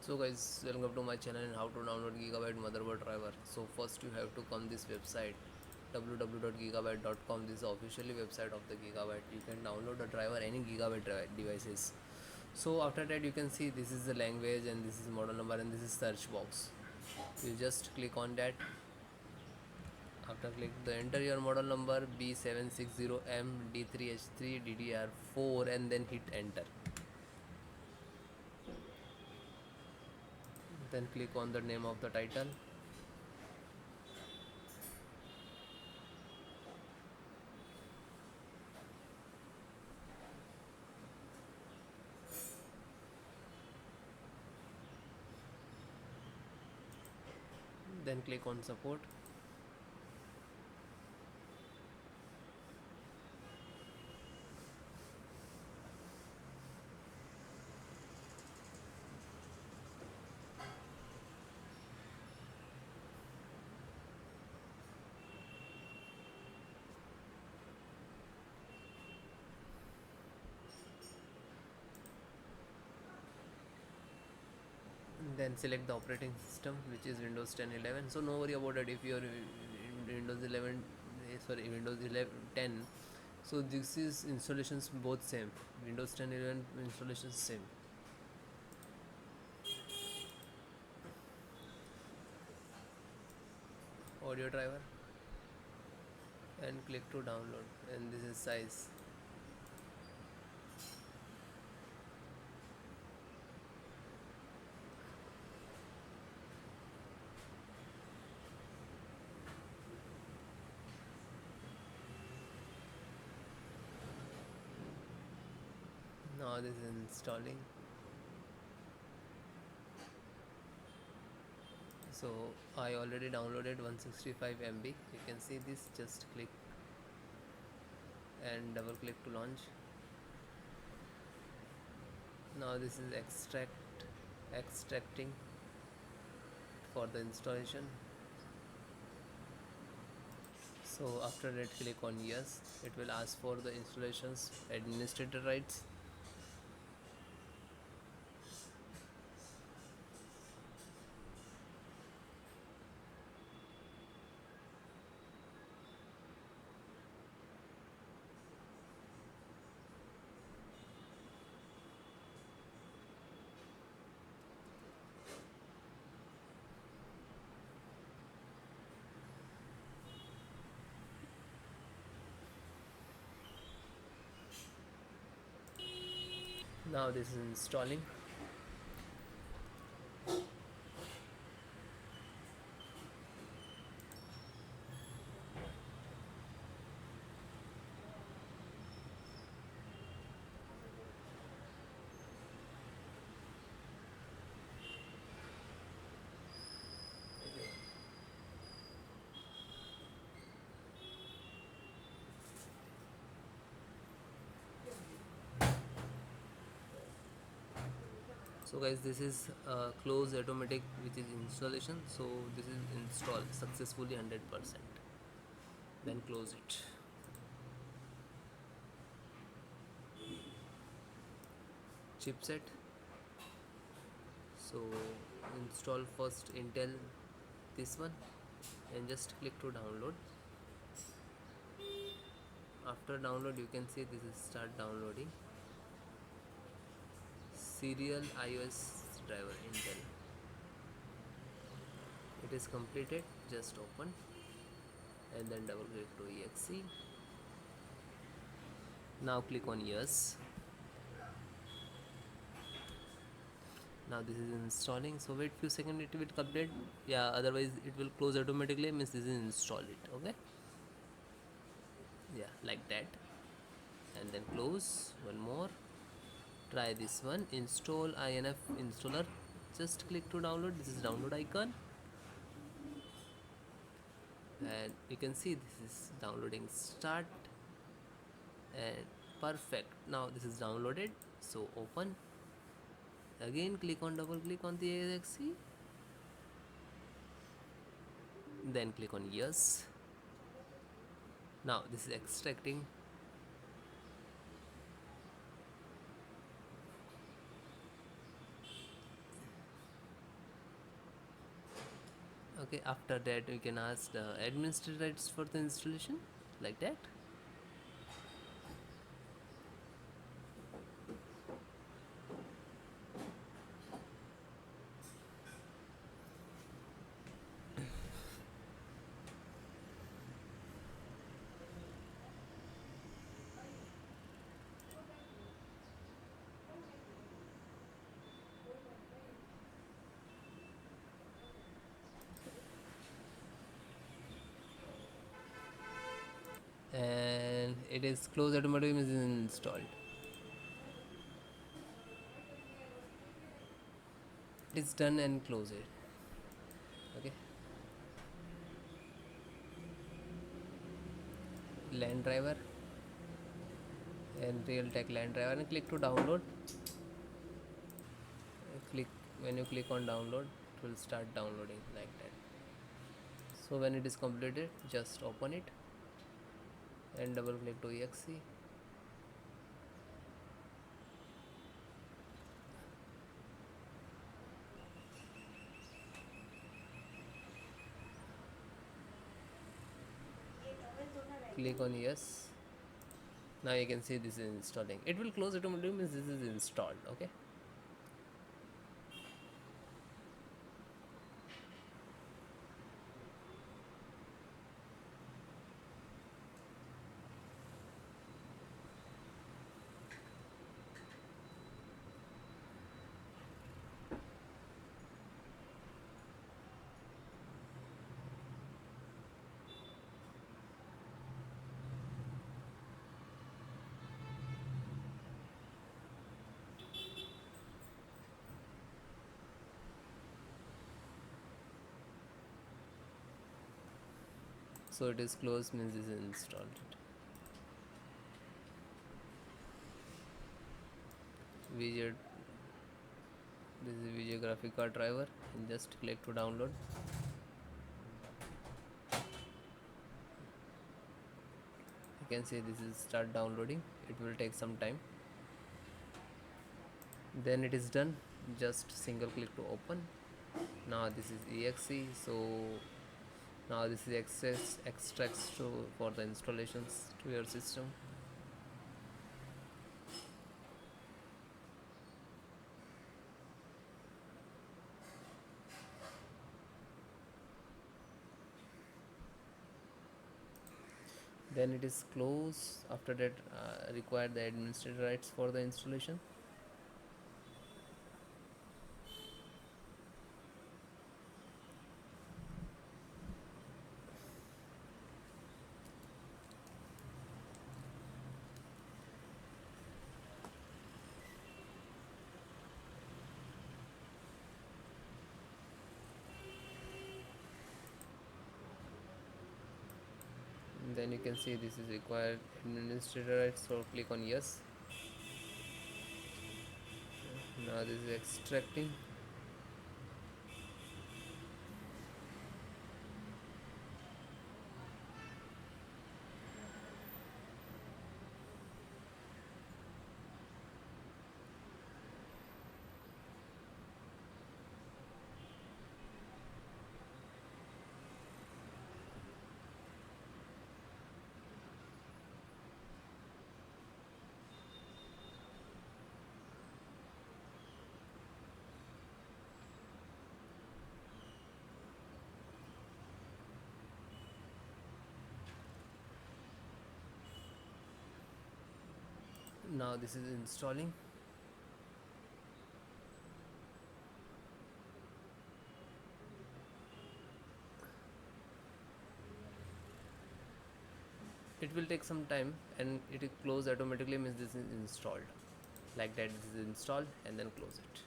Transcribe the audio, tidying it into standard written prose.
So guys, welcome to my channel and how to download Gigabyte motherboard driver. So first you have to come this website www.gigabyte.com. This is the officially website of the Gigabyte. You can download the driver any Gigabyte devices. So after that you can see this is the language and this is model number and this is search box. You just click on that. After click the enter your model number B760M D3HP DDR4 and then hit enter. Then click on the name of the title. Then click on support. Then select the operating system, which is Windows 10 11. So no worry about it if you're in Windows 11, sorry, Windows 11 10. So this is installations both same, Windows 10 11 installations same. Audio driver and click to download, and this is size. Now this is installing. So I already downloaded 165 MB. You can see this. Just click and double click to launch. Now this is extracting for the installation. So after that click on yes. It will ask for the installations administrator rights. Now this is installing. So guys, this is close automatic, which is installation. So this is installed successfully 100%. Then close it. Chipset. So install first Intel this one and just click to download. After download you can see this is start downloading. Serial iOS driver Intel. It is completed. Just open and then double click to exe. Now click on yes. Now this is installing, so wait few seconds, it will complete. Yeah, otherwise it will close automatically, means this is install it. Okay, yeah, like that. And then close. One more, try this one, install INF installer. Just click to download. This is download icon and you can see this is downloading start and perfect. Now this is downloaded, so open. Again click on double click on the exe, then click on yes. Now this is extracting. Okay, after that we can ask the administrator rights for the installation, like that. And it is close automatically is installed. It's done and close it. Okay, LAN driver and Realtek LAN driver, and click to download. Click When you click on download, it will start downloading like that. So when it is completed, just open it and double click to exe. Click on yes. Now you can see this is installing. It will close automatically means this is installed. Okay. So it is closed means this is installed. VJ, this is VJ graphic card driver, and just click to download. You can see this is start downloading. It will take some time. Then it is done. Just single click to open. Now this is exe. So now this is extracts for the installations to your system. Then it is close. After that, require the administrator rights for the installation. Then you can see this is required administrator rights, so click on yes. Now this is extracting. Now this is installing. It will take some time, and it will close automatically means this is installed. Like that, this is installed and then close it.